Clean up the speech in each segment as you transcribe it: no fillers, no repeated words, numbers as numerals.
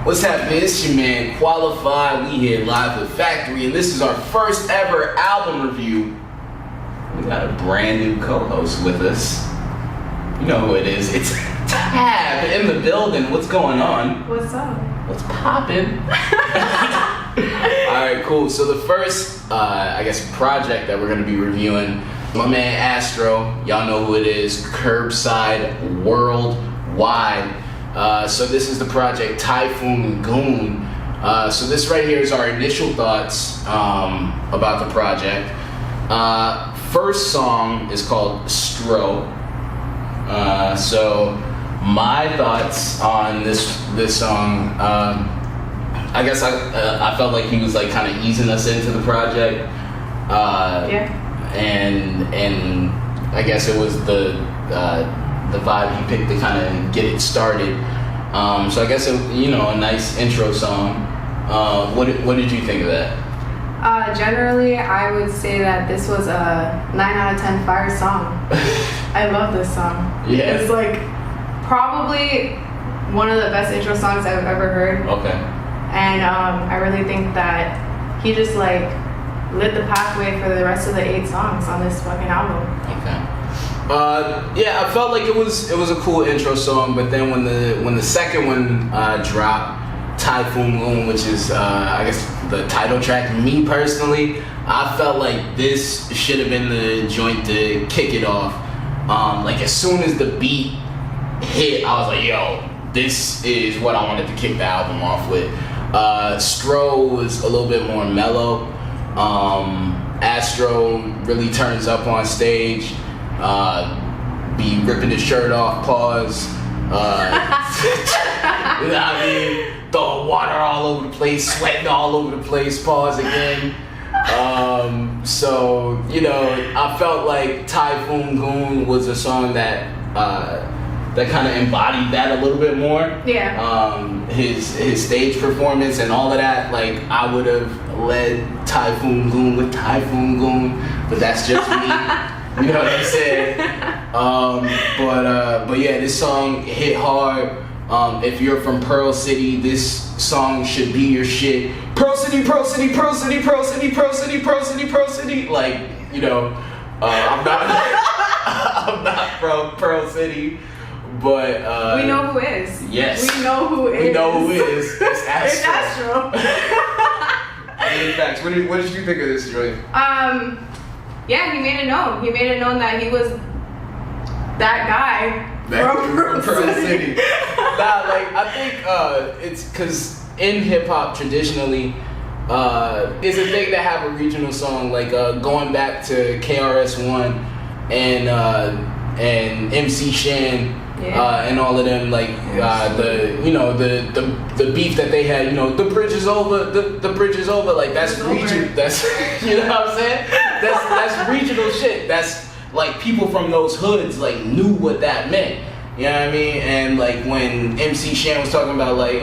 What's happening? It's your man Qualified. We here live with Factory, and this is our first ever album review. We got a brand new co-host with us. You know who it is. It's Tab in the building. What's going on? What's up? What's poppin'? Alright, cool. So the first, project that we're going to be reviewing, my man Astreaux, y'all know who it is, Curbside Worldwide. So this is the project Typhoon Goon. So this right here is our initial thoughts about the project. First song is called Astreaux. So my thoughts on this song, I felt like he was like kind of easing us into the project. And I guess it was the vibe he picked to kind of get it started. So I guess a nice intro song. What did you think of that? Generally, I would say that this was a 9 out of 10 fire song. I love this song. Yeah. It's like probably one of the best intro songs I've ever heard. Okay. And I really think that he just like lit the pathway for the rest of the 8 songs on this fucking album. Okay. I felt like it was a cool intro song, but then when the second one dropped, Typhoon Goon, which is the title track, me personally, I felt like this should have been the joint to kick it off. Like as soon as the beat hit, I was like, yo, this is what I wanted to kick the album off with. Astreaux was a little bit more mellow. Astreaux really turns up on stage. Be ripping his shirt off, pause. You know what I mean? Throwing water all over the place, sweating all over the place, pause again. So, I felt like Typhoon Goon was a song that kind of embodied that a little bit more. Yeah. His stage performance and all of that, like I would have led Typhoon Goon with Typhoon Goon, but that's just me. You know what I'm saying? But yeah, this song hit hard. If you're from Pearl City, this song should be your shit. Pearl City, Pearl City, Pearl City, Pearl City, Pearl City, Pearl City, Pearl City. Like, I'm not from Pearl City, but we know who is. Yes. We know who is. We know who is. It's Astreaux. In fact, what did you think of this joint? Yeah, he made it known. He made it known that he was that guy from Pearl City. I think it's because in hip hop traditionally, it's a thing to have a regional song, like going back to KRS-One and MC Shan. Yeah. And all of them, like the beef that they had, the bridge is over, the bridge is over, like that's regional, that's you know what I'm saying? That's regional shit. That's like people from those hoods like knew what that meant. You know what I mean? And like when MC Shan was talking about like,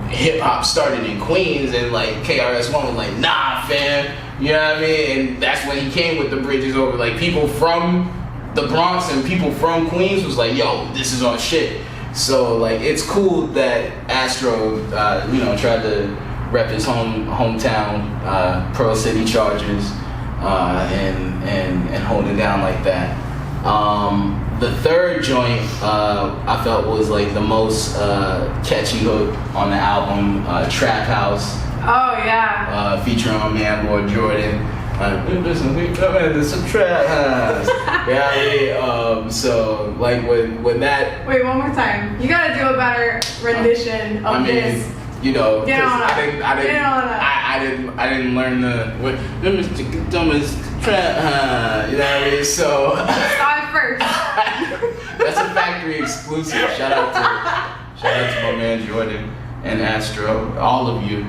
hip hop started in Queens, and like KRS-One was like, nah, fam. You know what I mean? And that's when he came with the bridges over. Like people from the Bronx and people from Queens was like, yo, this is our shit. So like it's cool that Astreaux tried to rep his hometown, Pearl City Chargers, and hold it down like that. The third joint I felt was like the most catchy hook on the album, Trap House. Oh yeah. Featuring my man Lord Jordan. This a trap house. Yeah, so like when that. Wait, one more time. You gotta do a better rendition of this. Get on that. I didn't learn the dumbest trap. You know what I mean? So. Start first. That's a Factory exclusive. Shout out to my man Jordan and Astreaux. All of you,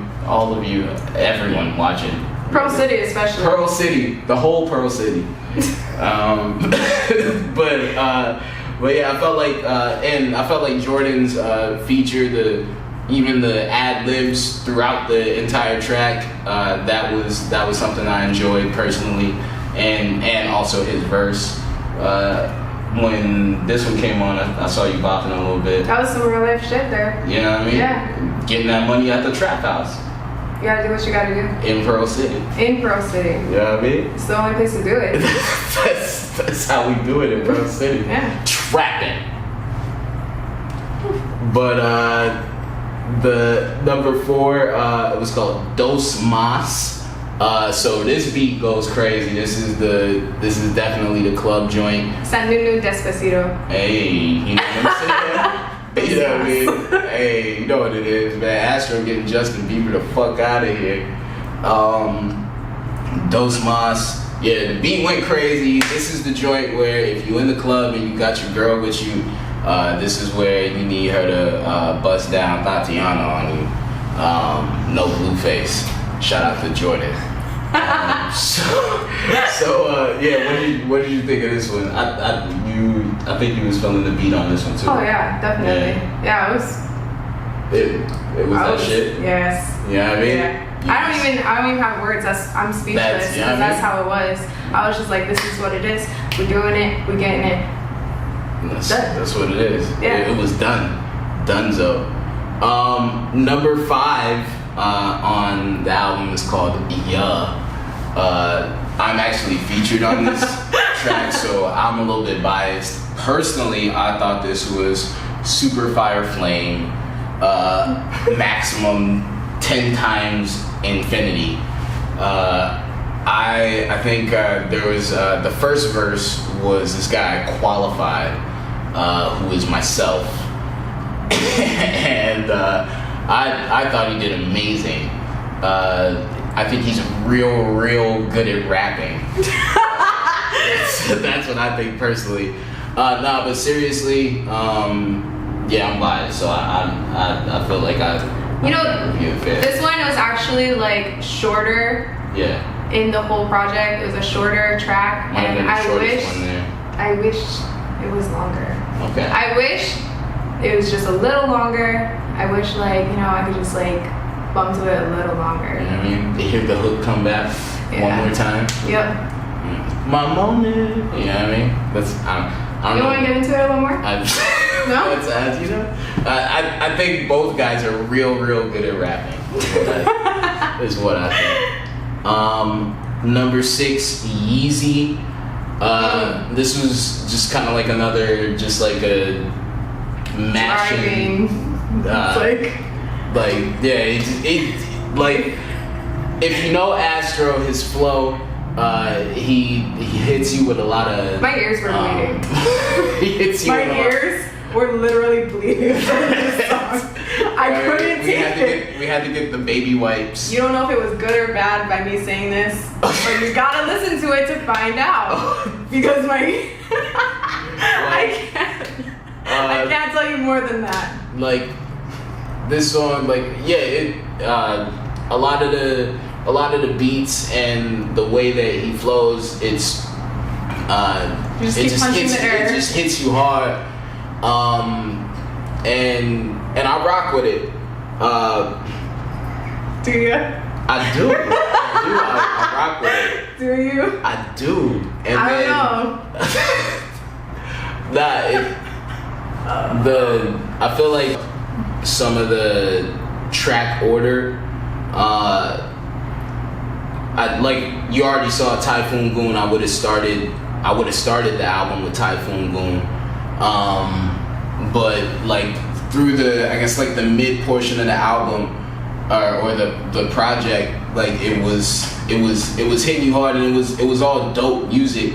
everyone watching. Pearl City especially. Pearl City, the whole Pearl City. But yeah, I felt like Jordan's feature, even the ad libs throughout the entire track, that was something I enjoyed personally, and also his verse. When this one came on, I saw you bopping a little bit. That was some real life shit there. You know what I mean? Yeah. Getting that money at the trap house. You gotta do what you gotta do. In Pearl City. In Pearl City. You know what I mean? It's the only place to do it. that's how we do it in Pearl City. Yeah. Trapping. But the number 4, it was called Dos Mas. So this beat goes crazy. This is definitely the club joint. Sandunu Despacito. Hey, you know what I'm saying? You know what I mean? Hey, you know what it is, man. Astreaux getting Justin Bieber the fuck out of here. Dos Mas. Yeah, the beat went crazy. This is the joint where if you in the club and you got your girl with you, this is where you need her to bust down Tatiana on you. No Blueface. Shout out to Jordan. Yeah. What did you think of this one? I think you was feeling the beat on this one too. Oh yeah, definitely. Yeah, it was. It was that shit. Yes. You know what I mean? Yeah. I don't even have words. I'm speechless because that's how it was. I was just like, this is what it is. We're doing it. We're getting it. That's what it is. Yeah. It was done. Dunzo. Number 5 on the album is called Yeah. I'm actually featured on this track, so I'm a little bit biased. Personally, I thought this was super fire flame, maximum 10 times infinity. I think there was the first verse was this guy Qualified, who is myself, and I thought he did amazing. I think he's real good at rapping. That's what I think personally. But seriously, yeah, I'm biased, so I feel like this one was actually like shorter. Yeah. In the whole project, it was a shorter track, and I wish it was longer. Okay. I wish it was just a little longer. I wish I could just bump to it a little longer. You know what I mean? To hear the hook come back one more time. Yep. My moment. You know what I mean? That's You want to get into it a little more? No. I think both guys are real good at rapping. Is what I think. Number 6, Yeezy. This was just kind of like another, just like a mashing. If you know Astreaux, his flow, he hits you with a lot of. My ears were bleeding. He hits you. My ears were literally bleeding from this song. I couldn't take it. We had to get the baby wipes. You don't know if it was good or bad by me saying this, but you gotta listen to it to find out. Because I can't tell you more than that. This song, a lot of the beats and the way that he flows, it just hits you hard. And I rock with it. Do you? I do. I rock with it. Do you? I do. And I don't know. I feel like some of the track order, you already saw Typhoon Goon. I would have started the album with Typhoon Goon. But through the mid portion of the album or the project, it was hitting you hard, and it was all dope music.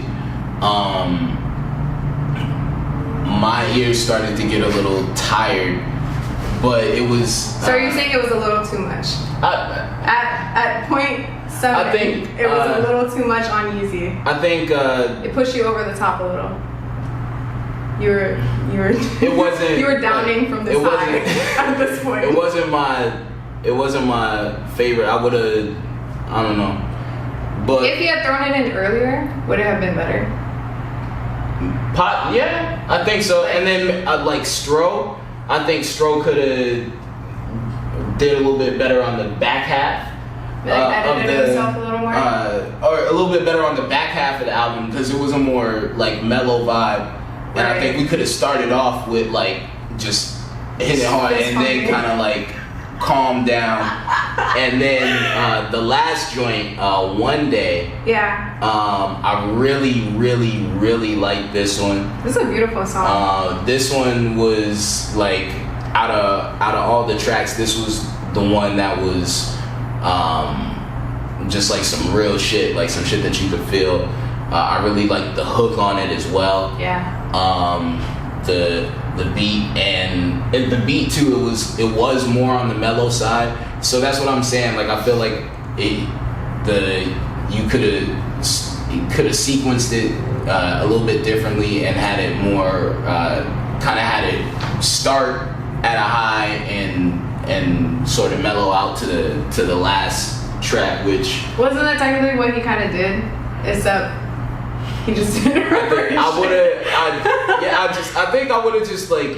My ears started to get a little tired, but it was. So are you saying it was a little too much? At point 7, I think it was a little too much on Yeezy. I think it pushed you over the top a little. You were. It wasn't. You were downing from this high at this point. It wasn't my favorite. I don't know. But if you had thrown it in earlier, would it have been better? Yeah, I think so. And then Astreaux, I think Astreaux could have did a little bit better on the back half. Edited himself a little more? Or a little bit better on the back half of the album, because it was a more mellow vibe. And I think we could have started off with just hitting it hard, and then kind of calm down. And then the last joint, One Day. Yeah. I really like this one. This is a beautiful song. This one was like out of all the tracks, this was the one that was just like some real shit, like some shit that you could feel. I really liked the hook on it as well. Yeah. The beat and the beat too. It was more on the mellow side. So that's what I'm saying. Like I feel like you could have sequenced it a little bit differently and had it more kind of had it start at a high and sort of mellow out to the last track, which wasn't that technically what he kind of did, except he just didn't remember. I think I would have just like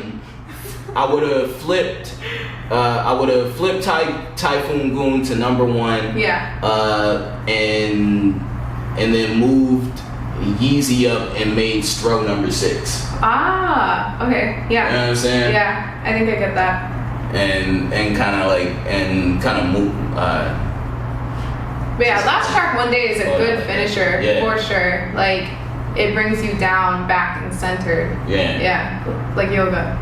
I would have flipped Typhoon Goon to number 1. Yeah. And then moved Yeezy up and made Astreaux number 6. Ah, okay. Yeah. You know what I'm saying? Yeah, I think I get that. And kind of move. But yeah, last track One Day is a good finisher for sure. Like it brings you down, back and centered. Yeah. Yeah, like yoga.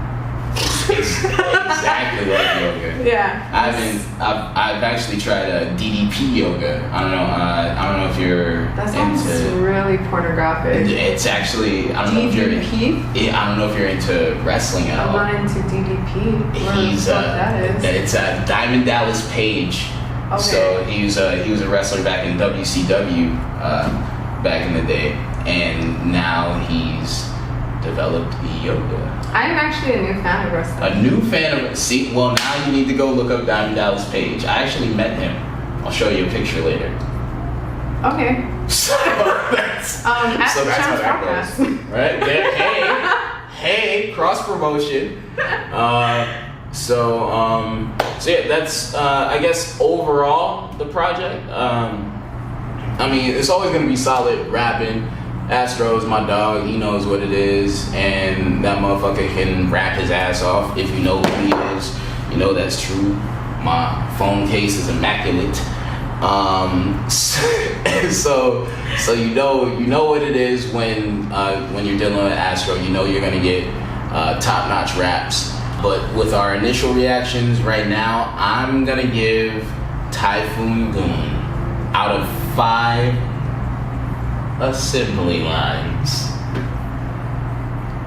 Exactly like yoga. Yeah. I've actually tried DDP yoga. I don't know if you're that sounds into. Really pornographic. It's actually I don't know if you're. I don't know if you're into wrestling at all. I'm not into DDP. He's that is. It's Diamond Dallas Page. Okay. So he was a wrestler back in WCW back in the day, and now he's developed yoga. I'm actually a new fan of wrestling. A new fan of well now you need to go look up Diamond Dallas Page. I actually met him. I'll show you a picture later. Okay. So that's at so that's how that podcast. goes. Right? Hey, cross promotion. So yeah, that's I guess overall the project. I mean, it's always gonna be solid rapping. Astreaux is my dog. He knows what it is, and that motherfucker can rap his ass off. If you know who he is, you know that's true. My phone case is immaculate. So you know what it is when you're dealing with Astreaux. You know you're gonna get top-notch raps. But with our initial reactions right now, I'm gonna give Typhoon Goon out of 5 assembly lines.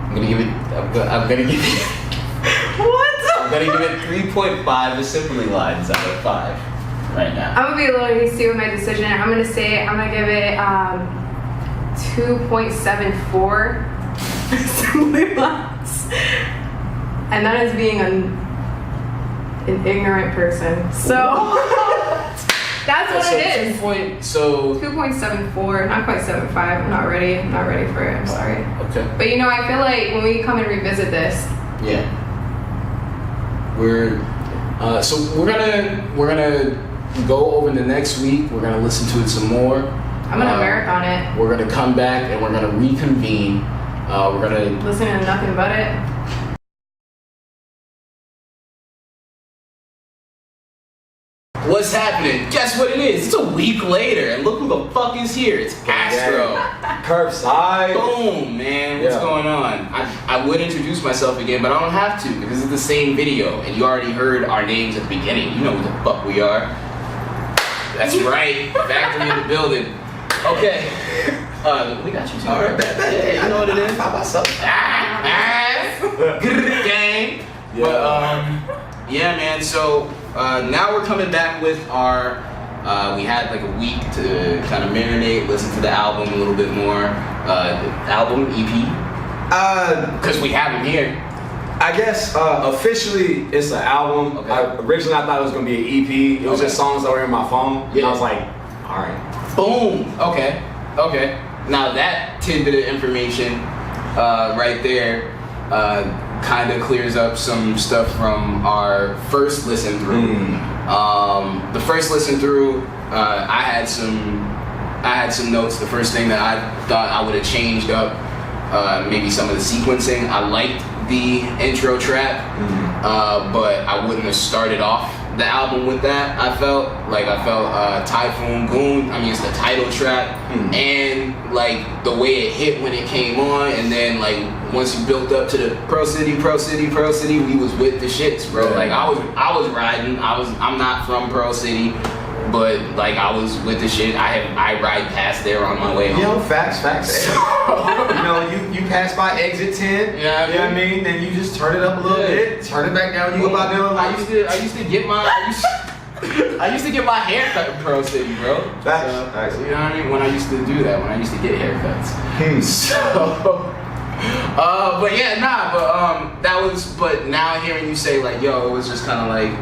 I'm gonna give it. What? I'm gonna give it 3.5 assembly lines out of 5 right now. I'm gonna be a little hasty with my decision. I'm gonna give it 2.74 assembly lines. And that is being an ignorant person. So that's what it is. 2.74, not quite 75. I'm not ready for it. I'm sorry. Okay. But I feel like when we come and revisit this. Yeah. We're gonna go over the next week. We're gonna listen to it some more. I'm gonna marathon it. We're gonna come back and we're gonna reconvene. We're gonna listen to nothing but it. What's happening? Guess what it is? It's a week later, and look who the fuck is here. It's Astreaux. Curbside. Boom, man. What's going on? I would introduce myself again, but I don't have to because it's the same video, and you already heard our names at the beginning. You know who the fuck we are. That's right. Factory in the building. Okay. We got you too. All right, yeah, you know what it is. How about something? Gang. Yeah. But yeah, man. So now we're coming back with our. We had like a week to kind of marinate, listen to the album a little bit more. Album EP. Because we have them here. I guess officially it's an album. Okay. Originally I thought it was gonna be an EP. It was just songs that were in my phone. Yeah. And I was like, all right. Boom. Okay. Now that tidbit of information right there kind of clears up some stuff from our first listen through. The first listen through, I had some notes. The first thing that I thought I would have changed up, maybe some of the sequencing. I liked the intro track, but I wouldn't have started off the album with that. I felt Typhoon, Goon. I mean, it's the title track, and like the way it hit when it came on, and then like once you built up to the Pro City, we was with the shits, bro. Like I was riding. I'm not from Pro City, but like I was with the shit. I ride past there on my way home. Yo, facts. You know, you pass by exit 10. Yeah, you know what I mean? Then you just turn it up a little bit, turn it back down. You go about there. I used to get my hair cut in Pro City, bro. Facts. You know what I mean? When I used to do that, when I used to get haircuts. So. But now hearing you say like, yo, it was just kind of like,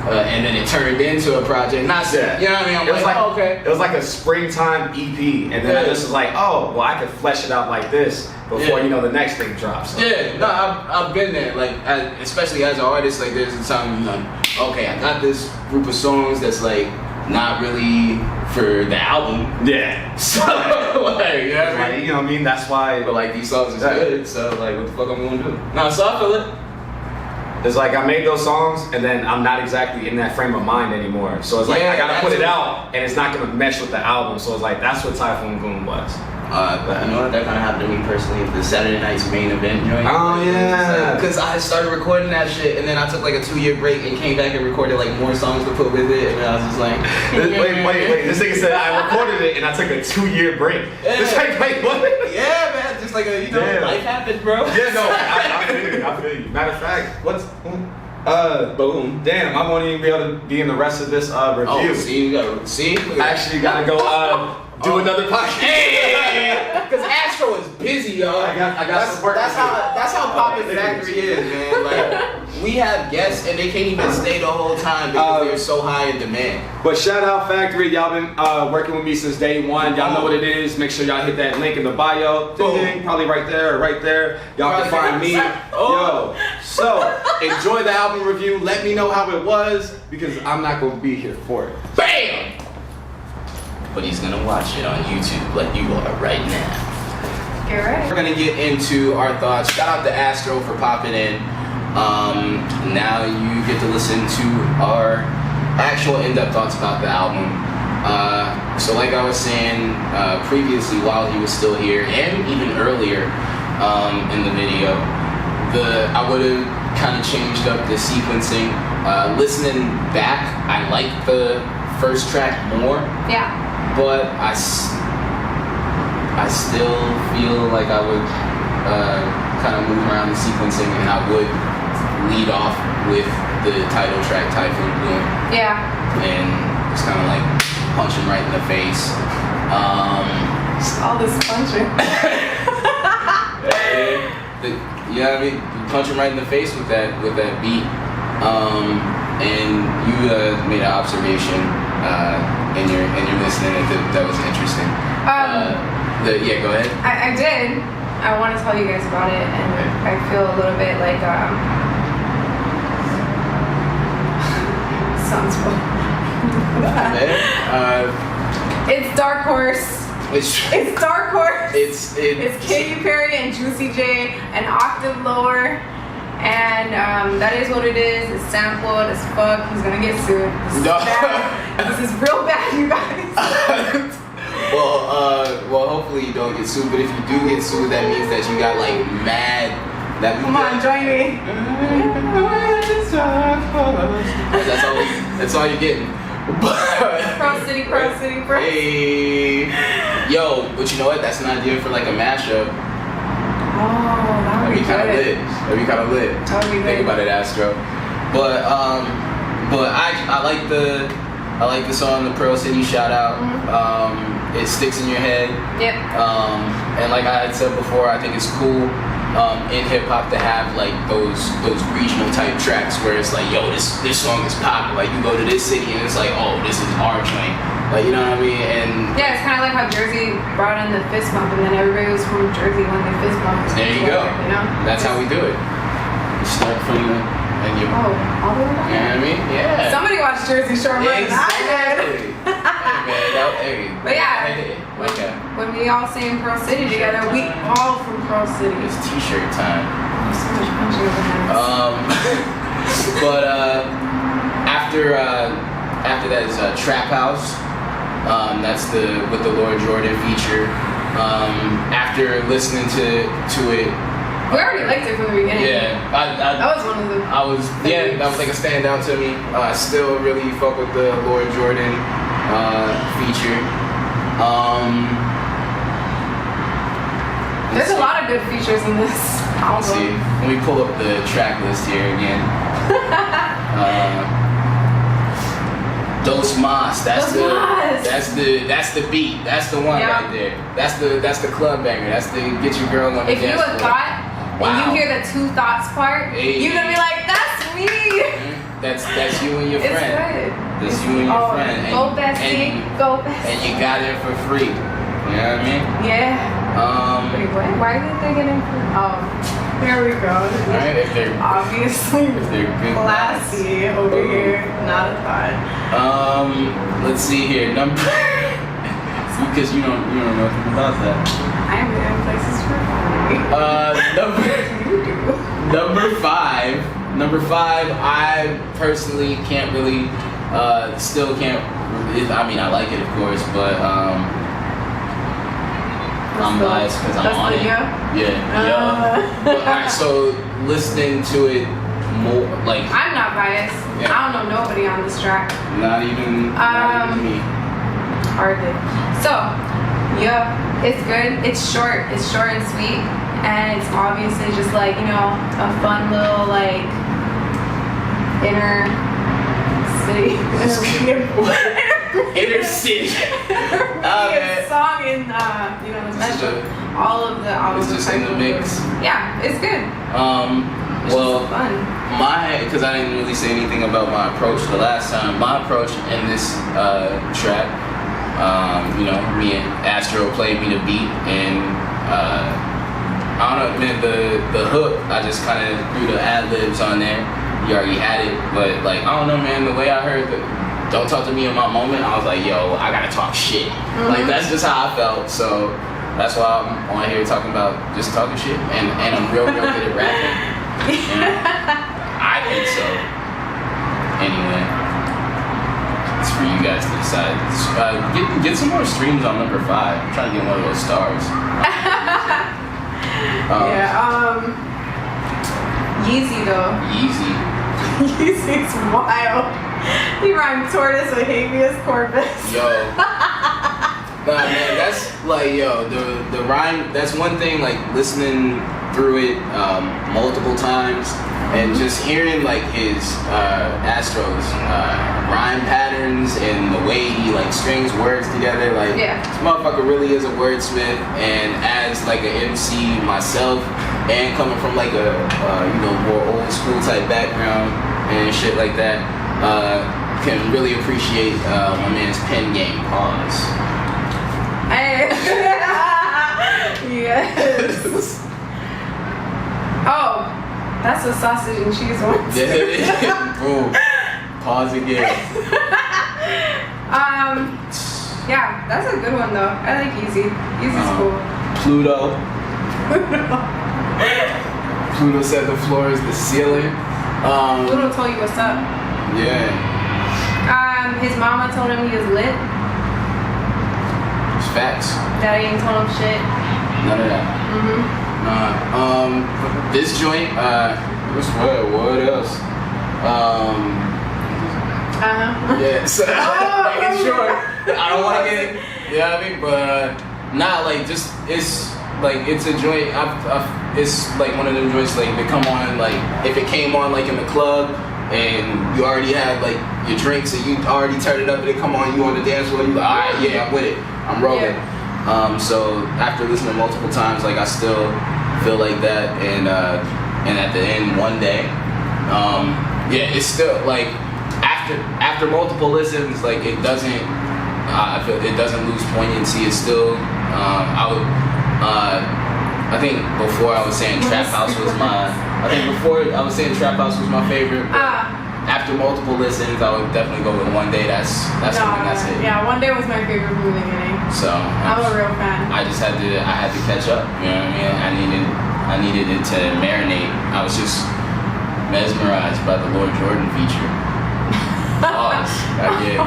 and then it turned into a project. Not saying, you know what I mean? Okay. It was like a springtime EP, and then I just was like, oh, well, I could flesh it out like this before you know the next thing drops. Yeah, no, I've been there. Like, especially as an artist, like there's a time like, okay, I got this group of songs that's like not really for the album. Yeah. So like, you know what I mean? You know what I mean? That's why. But like these songs is good. So like, what the fuck I'm gonna do? No, so I feel it. It's like I made those songs and then I'm not exactly in that frame of mind anymore. So it's like I gotta put it out and it's not gonna mesh with the album. So it's like that's what Typhoon Goon was. You know what? That kind of happened to me personally. The Saturday Night's Main Event joint. Oh yeah. Because I started recording that shit and then I took like a 2-year break and came back and recorded like more songs to put with it. And then I was just like, wait. This nigga said I recorded it and I took a 2-year break. Yeah. It's like, wait, what? Yeah, man. Just like life happens, bro. Yeah, no, I feel you. Matter of fact, boom. Damn, I won't even be able to be in the rest of this review. Oh, see? I actually gotta go do another podcast. Hey, because Astreaux is busy, yo. I got some work. That's how Poppin' Factory is, man. Like, we have guests and they can't even stay the whole time because they're so high in demand. But shout out Factory, y'all been working with me since day one. Y'all know what it is. Make sure y'all hit that link in the bio. Probably right there or right there. Y'all can find me. Yo, so enjoy the album review. Let me know how it was because I'm not gonna be here for it. Bam! But he's gonna watch it on YouTube like you are right now. You're right. We're gonna get into our thoughts. Shout out to Astreaux for popping in. Now you get to listen to our actual in-depth thoughts about the album. So like I was saying previously while he was still here and even earlier in the video, I would have kind of changed up the sequencing. Listening back, I like the first track more. Yeah. But I still feel like I would kind of move around the sequencing and I would lead off with the title track, Typhoon Goon. Yeah. And just kind of like punch him right in the face. All this punching. You know what I mean? You punch him right in the face with that beat. And you made an observation and you're listening. That was interesting. Yeah, go ahead. I did. I want to tell you guys about it, and I feel a little bit like sounds cool. It's Dark Horse. It's Dark Horse. It's Katy Perry and Juicy J, an octave lower. And that is what it is. It's sampled as fuck. He's gonna get sued. This is real bad, you guys. Well, hopefully you don't get sued. But if you do get sued, that means that you got like mad. Come on, join me. That's all you're getting. Pro City. Hey, yo, but you know what? That's an idea for like a mashup. Oh, that would be kind of lit. That'd be kind of lit. Think about it, Astreaux. But I like the song, the Pro City shout out. It sticks in your head. Yep. And like I had said before, I think it's cool in hip hop to have like those regional type tracks where it's like, yo, this song is popping. Like you go to this city and it's like, oh, this is our joint. Like, you know what I mean? And yeah, it's kind of like how Jersey brought in the fist bump, and then everybody was from Jersey when the fist bump was there you go. You know? That's how we do it. You start from the and you. Oh, all the way down. You know what I mean? Yeah. Somebody watched Jersey Shore more than I did. But yeah, when we all sing Pro City together, we all from Pro City. It's t-shirt time. There's so much punching over the But after after that is Trap House. That's with the Lord Jordan feature. After listening to it. We already liked it from the beginning. Yeah, that was one of the. that was like a standout to me. Still really fuck with the Lord Jordan feature. There's a lot of good features in this album. Let's see. Let me pull up the track list here again. Dos Mas. That's the beat. That's the one right there. That's the club banger. That's the get your girl on the dance floor. If you a thought and you hear the two thoughts part, you're gonna be like, that's me. That's you and your friend. It's good. That's you and your friend. Go bestie. Go bestie. And you got it for free. You know what I mean? Yeah. Wait, what? Why did they get in free? Oh, there we go. Right, if they're obviously good classy over here. Not a thought. Let's see here. Number because you don't know nothing about that. I am in places for Number five, I personally can't really, still can't. I mean, I like it, of course, but I'm biased because I'm on it. Yeah. But, alright, so listening to it more, like I'm not biased. Yeah. I don't know nobody on this track. Not even me. Hardly. So, yeah, it's good. It's short and sweet, and it's obviously just like, you know, a fun little like inner city song in you know, the special. All of the albums. It's just in the mix. Yeah, it's good. Well, fun. because I didn't really say anything about my approach the last time. My approach in this track, you know, me and Astreaux played me the beat, and I don't know, man, the hook, I just kind of threw the ad-libs on there. You already had it, but like, I don't know, man, the way I heard the Don't Talk to Me in my moment, I was like, yo, I gotta talk shit. Like, that's just how I felt, so that's why I'm on here talking about just talking shit, and I'm real good at rapping. You know? I think so. Anyway, it's for you guys to decide. Get some more streams on number 5. I'm trying to get one of those stars. Yeezy though. Yeezy's wild. He rhymed tortoise with habeas corpus. Yo. Nah, man, that's like, yo, the rhyme, that's one thing, like, listening through it multiple times and just hearing, like, his Astreaux's rhyme patterns and the way he, like, strings words together, like, this motherfucker really is a wordsmith, and as, like, an MC myself, and coming from, like, a, you know, more old school type background and shit like that, can really appreciate my man's pen game. Pause. Yes. Oh, that's a sausage and cheese one. Boom. Pause again. Yeah, that's a good one though. I like Yeezy. Yeezy's cool. Pluto. Pluto said the floor is the ceiling. Pluto told you what's up. Yeah. His mama told him he was lit. It's facts. Daddy ain't told him shit. None of that. This joint, what else? Yeah, so making sure. I don't want to get it, you know what I mean? But not like just, it's like, it's a joint, it's like one of them joints, like, they come on, like, if it came on, like, in the club, and you already had, like, your drinks, and you already turned it up, and it come on, you on the dance floor, you like, alright, yeah, I'm with it, I'm rolling. So after listening multiple times, like, I still feel like that, and at the end, one day, it's still, like, after multiple listens, like, it doesn't, I feel it doesn't lose poignancy. It's still, I think before I was saying Trap House was my favorite. After multiple listens, I would definitely go with One Day. That's something that's it. Yeah, One Day was my favorite from the beginning. So I'm a real fan. I had to catch up. You know what I mean? I needed it to marinate. I was just mesmerized by the Lord Jordan feature. Pause. Again, I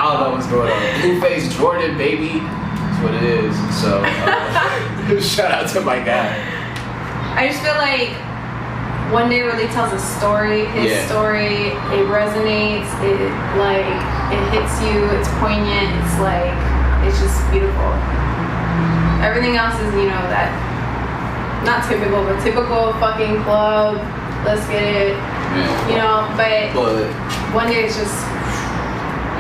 don't know what's going on. Blueface Jordan, baby. That's what it is. So, shout out to my guy. I just feel like One Day really tells a story. His story, it resonates. It hits you. It's poignant. It's like, it's just beautiful. Everything else is, you know, that not typical, but typical fucking club. Let's get it. Yeah. You know, but One Day is just.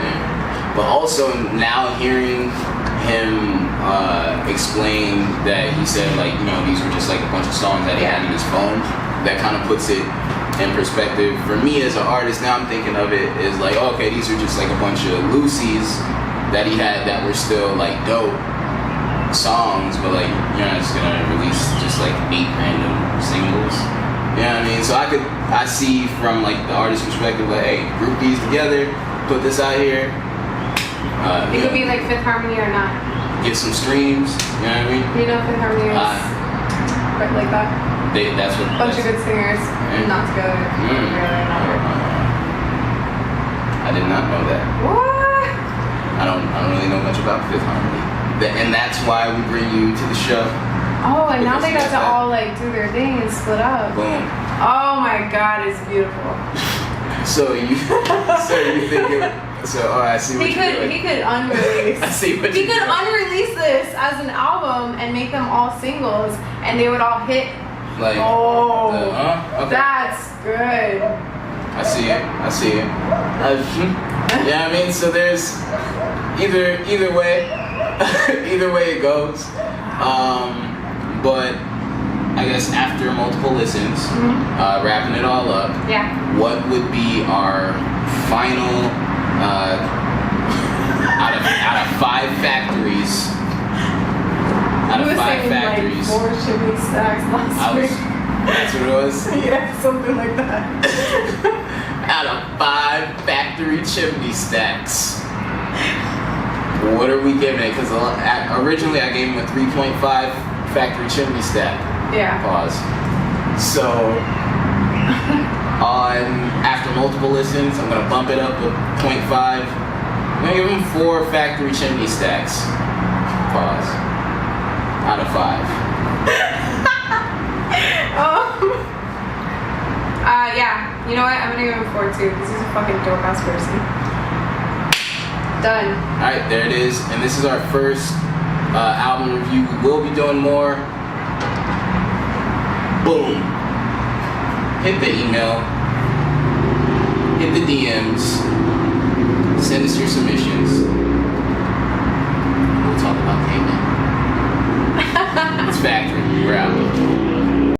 Yeah. But also now hearing him explain that he said, like, you know, these were just like a bunch of songs that he had in his phone. That kind of puts it in perspective. For me as an artist, now I'm thinking of it as like, okay, these are just like a bunch of loosies that he had that were still like dope songs, but like you're not just gonna release just like 8 random singles. You know what I mean? So I see from like the artist's perspective, like, hey, group these together, put this out here. It could be like Fifth Harmony or not. Get some streams. You know what I mean? You know Fifth Harmony is like that. That's what. Bunch of good singers, not together. I did not know that. What? I don't really know much about Fifth Harmony. And that's why we bring you to the show. Oh, and now they got to all like do their thing and split up. Boom. Oh my God, it's beautiful. So you think it? So I see what you're doing. He could unrelease. I see what he you're could doing. unrelease this as an album and make them all singles, and they would all hit. Like, okay. That's good. I see it. Yeah, I mean, so there's either way, either way it goes. But I guess after multiple listens, wrapping it all up, what would be our final out of 5 factories? Out of 5 factories. Like 4 chimney stacks last week. That's what it was? Yeah, something like that. Out of 5 factory chimney stacks. What are we giving it? Because originally I gave him a 3.5 factory chimney stack. Yeah. Pause. So, after multiple listens, I'm going to bump it up to 0.5. I'm going to give him 4 factory chimney stacks. Pause. Out of 5. Yeah. You know what? I'm gonna give him 4 too, because he's a fucking dope ass person. Done. Alright, there it is. And this is our first album review. We will be doing more. Boom. Hit the email. Hit the DMs. Send us your submissions. We'll talk about payment. It's Factory. We're out.